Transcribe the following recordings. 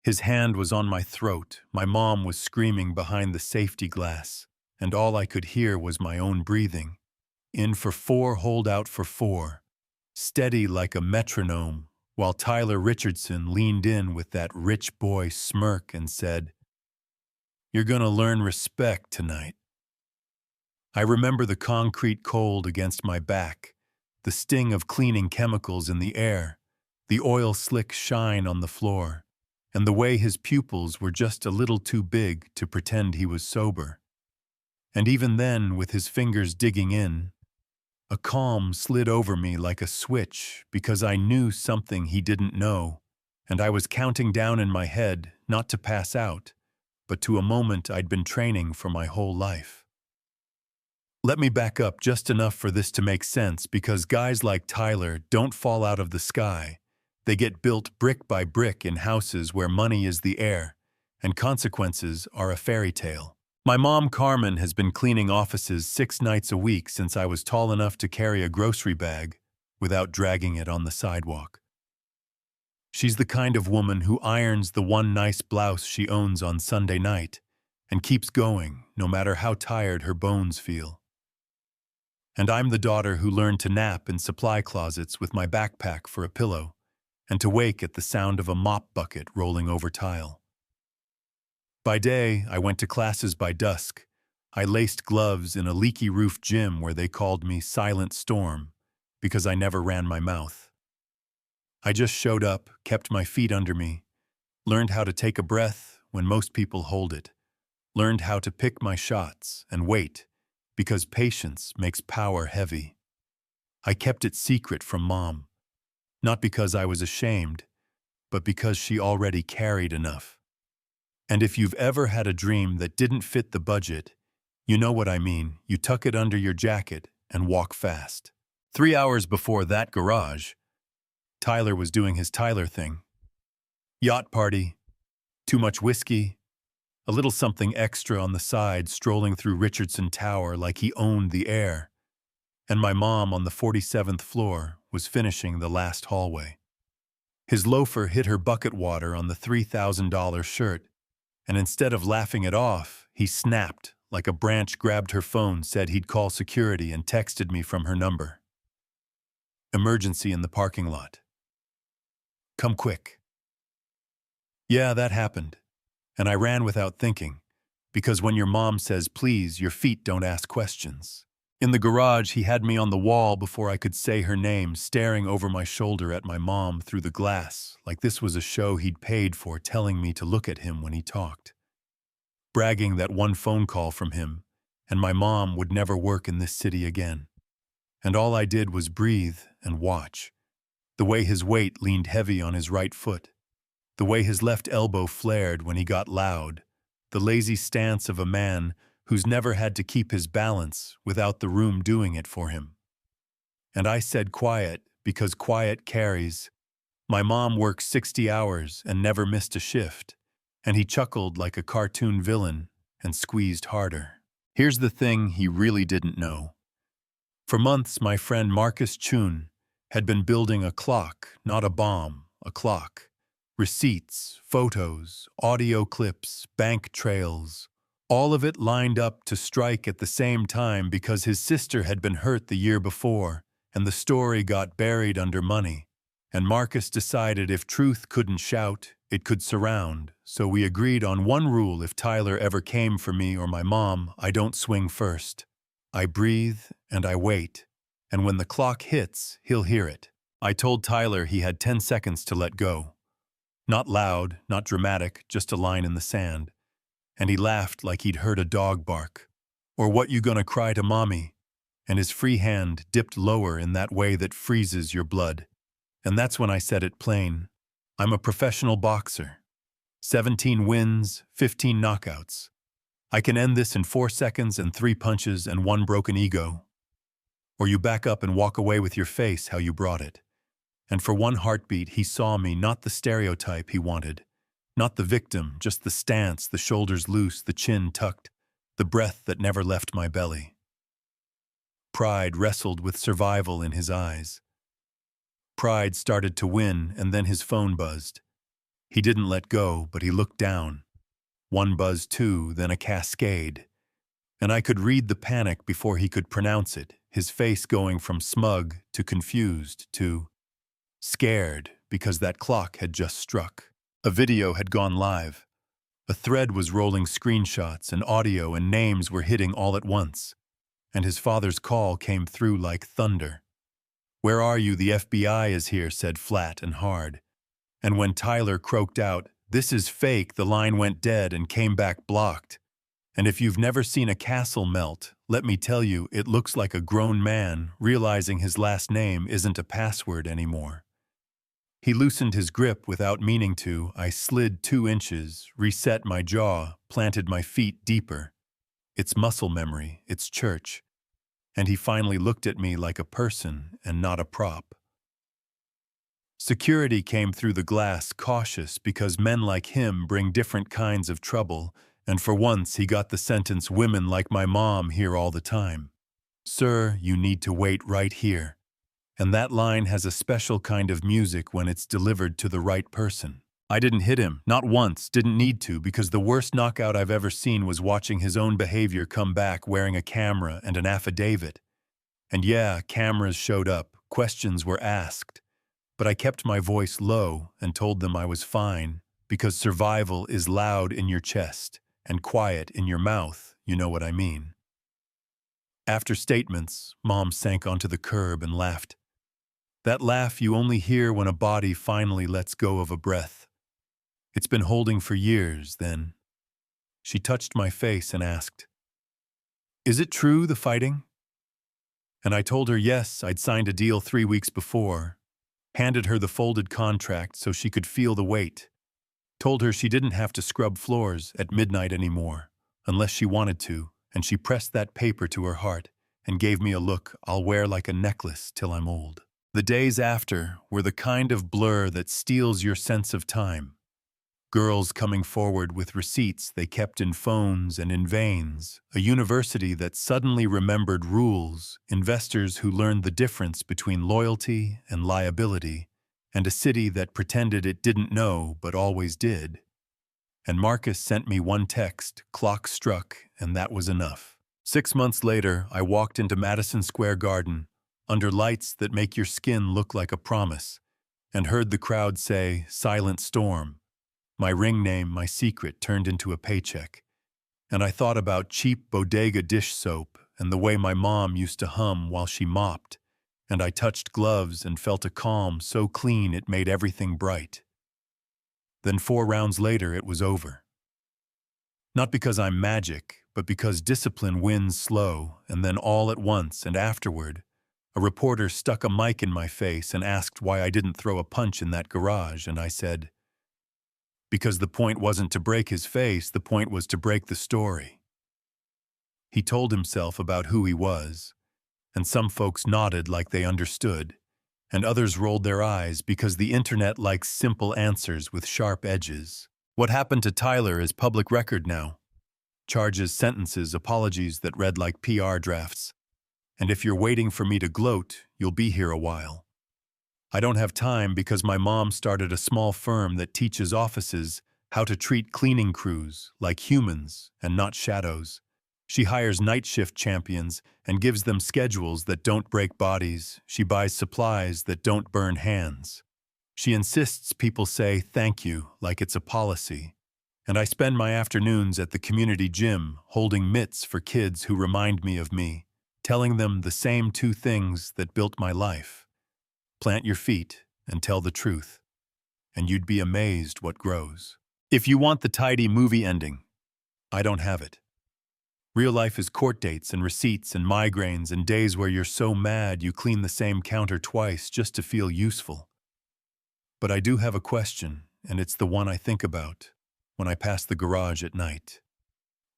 His hand was on my throat, my mom was screaming behind the safety glass, and all I could hear was my own breathing. In for 4, hold out for 4. Steady like a metronome, while Tyler Richardson leaned in with that rich boy smirk and said, "You're gonna learn respect tonight." I remember the concrete cold against my back, the sting of cleaning chemicals in the air, the oil slick shine on the floor, and the way his pupils were just a little too big to pretend he was sober. And even then, with his fingers digging in, a calm slid over me like a switch because I knew something he didn't know, and I was counting down in my head, not to pass out, but to a moment I'd been training for my whole life. Let me back up just enough for this to make sense, because guys like Tyler don't fall out of the sky. They get built brick by brick in houses where money is the air, and consequences are a fairy tale. My mom, Carmen, has been cleaning offices 6 nights a week since I was tall enough to carry a grocery bag without dragging it on the sidewalk. She's the kind of woman who irons the one nice blouse she owns on Sunday night and keeps going no matter how tired her bones feel. And I'm the daughter who learned to nap in supply closets with my backpack for a pillow, and to wake at the sound of a mop bucket rolling over tile. By day, I went to classes by dusk. I laced gloves in a leaky roof gym where they called me Silent Storm because I never ran my mouth. I just showed up, kept my feet under me, learned how to take a breath when most people hold it, learned how to pick my shots and wait, because patience makes power heavy. I kept it secret from Mom, not because I was ashamed, but because she already carried enough. And if you've ever had a dream that didn't fit the budget, you know what I mean. You tuck it under your jacket and walk fast. 3 hours before that garage, Tyler was doing his Tyler thing. Yacht party, too much whiskey, a little something extra on the side, strolling through Richardson Tower like he owned the air. And my mom on the 47th floor was finishing the last hallway. His loafer hit her bucket water on the $3,000 shirt, and instead of laughing it off, he snapped like a branch grabbed her phone, said he'd call security, and texted me from her number. Emergency in the parking lot. Come quick. Yeah, that happened. And I ran without thinking, because when your mom says please, your feet don't ask questions. In the garage, he had me on the wall before I could say her name, staring over my shoulder at my mom through the glass, like this was a show he'd paid for, telling me to look at him when he talked. Bragging that one phone call from him, and my mom would never work in this city again. And all I did was breathe and watch. The way his weight leaned heavy on his right foot. The way his left elbow flared when he got loud, the lazy stance of a man who's never had to keep his balance without the room doing it for him. And I said quiet because quiet carries. My mom worked 60 hours and never missed a shift, and he chuckled like a cartoon villain and squeezed harder. Here's the thing he really didn't know. For months, my friend Marcus Chun had been building a clock, not a bomb, a clock. Receipts, photos, audio clips, bank trails, all of it lined up to strike at the same time because his sister had been hurt the year before, and the story got buried under money. And Marcus decided if truth couldn't shout, it could surround, so we agreed on one rule: if Tyler ever came for me or my mom, I don't swing first. I breathe and I wait, and when the clock hits, he'll hear it. I told Tyler he had 10 seconds to let go. Not loud, not dramatic, just a line in the sand. And he laughed like he'd heard a dog bark. Or what you gonna cry to mommy? And his free hand dipped lower in that way that freezes your blood. And that's when I said it plain. I'm a professional boxer. 17 wins, 15 knockouts. I can end this in 4 seconds and 3 punches and 1 broken ego. Or you back up and walk away with your face how you brought it. And for 1 heartbeat, he saw me, not the stereotype he wanted. Not the victim, just the stance, the shoulders loose, the chin tucked, the breath that never left my belly. Pride wrestled with survival in his eyes. Pride started to win, and then his phone buzzed. He didn't let go, but he looked down. One buzz, two, then a cascade. And I could read the panic before he could pronounce it, his face going from smug to confused to scared because that clock had just struck. A video had gone live. A thread was rolling screenshots and audio and names were hitting all at once. And his father's call came through like thunder. "Where are you? The FBI is here," said flat and hard. And when Tyler croaked out, "This is fake," the line went dead and came back blocked. And if you've never seen a castle melt, let me tell you, it looks like a grown man realizing his last name isn't a password anymore. He loosened his grip without meaning to. I slid 2 inches, reset my jaw, planted my feet deeper. It's muscle memory, it's church. And he finally looked at me like a person and not a prop. Security came through the glass, cautious, because men like him bring different kinds of trouble, and for once he got the sentence, "Women like my mom hear all the time. Sir, you need to wait right here." And that line has a special kind of music when it's delivered to the right person. I didn't hit him, not once, didn't need to, because the worst knockout I've ever seen was watching his own behavior come back wearing a camera and an affidavit. And yeah, cameras showed up, questions were asked. But I kept my voice low and told them I was fine, because survival is loud in your chest and quiet in your mouth, you know what I mean. After statements, Mom sank onto the curb and laughed. That laugh you only hear when a body finally lets go of a breath. It's been holding for years, then. She touched my face and asked, "Is it true, the fighting?" And I told her yes, I'd signed a deal 3 weeks before, handed her the folded contract so she could feel the weight, told her she didn't have to scrub floors at midnight anymore, unless she wanted to, and she pressed that paper to her heart and gave me a look I'll wear like a necklace till I'm old. The days after were the kind of blur that steals your sense of time. Girls coming forward with receipts they kept in phones and in veins, a university that suddenly remembered rules, investors who learned the difference between loyalty and liability, and a city that pretended it didn't know but always did. And Marcus sent me one text, "Clock struck," and that was enough. 6 months later, I walked into Madison Square Garden, under lights that make your skin look like a promise, and heard the crowd say, "Silent Storm." My ring name, my secret, turned into a paycheck. And I thought about cheap bodega dish soap and the way my mom used to hum while she mopped, and I touched gloves and felt a calm so clean it made everything bright. Then 4 rounds later, it was over. Not because I'm magic, but because discipline wins slow, and then all at once and afterward, a reporter stuck a mic in my face and asked why I didn't throw a punch in that garage, and I said, because the point wasn't to break his face, the point was to break the story. He told himself about who he was, and some folks nodded like they understood, and others rolled their eyes because the internet likes simple answers with sharp edges. What happened to Tyler is public record now. Charges, sentences, apologies that read like PR drafts. And if you're waiting for me to gloat, you'll be here a while. I don't have time because my mom started a small firm that teaches offices how to treat cleaning crews like humans and not shadows. She hires night shift champions and gives them schedules that don't break bodies. She buys supplies that don't burn hands. She insists people say thank you like it's a policy. And I spend my afternoons at the community gym holding mitts for kids who remind me of me, telling them the same 2 things that built my life. Plant your feet and tell the truth, and you'd be amazed what grows. If you want the tidy movie ending, I don't have it. Real life is court dates and receipts and migraines and days where you're so mad you clean the same counter twice just to feel useful. But I do have a question, and it's the one I think about when I pass the garage at night.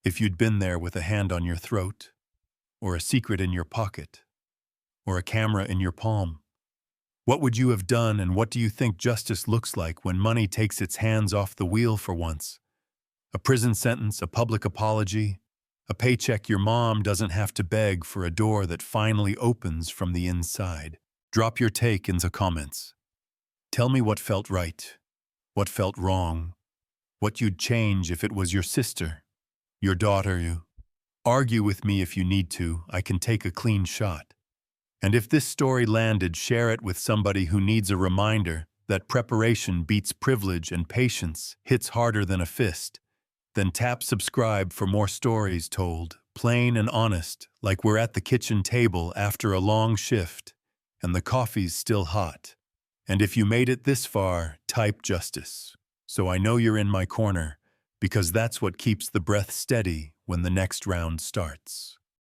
If you'd been there with a hand on your throat, or a secret in your pocket, or a camera in your palm, what would you have done, and what do you think justice looks like when money takes its hands off the wheel for once? A prison sentence, a public apology, a paycheck your mom doesn't have to beg for, a door that finally opens from the inside. Drop your take in the comments. Tell me what felt right. What felt wrong? What you'd change if it was your sister, your daughter? You argue with me if you need to. I can take a clean shot. And if this story landed, share it with somebody who needs a reminder that preparation beats privilege and patience hits harder than a fist. Then tap subscribe for more stories told, plain and honest, like we're at the kitchen table after a long shift, and the coffee's still hot. And if you made it this far, type justice. So I know you're in my corner, because that's what keeps the breath steady when the next round starts.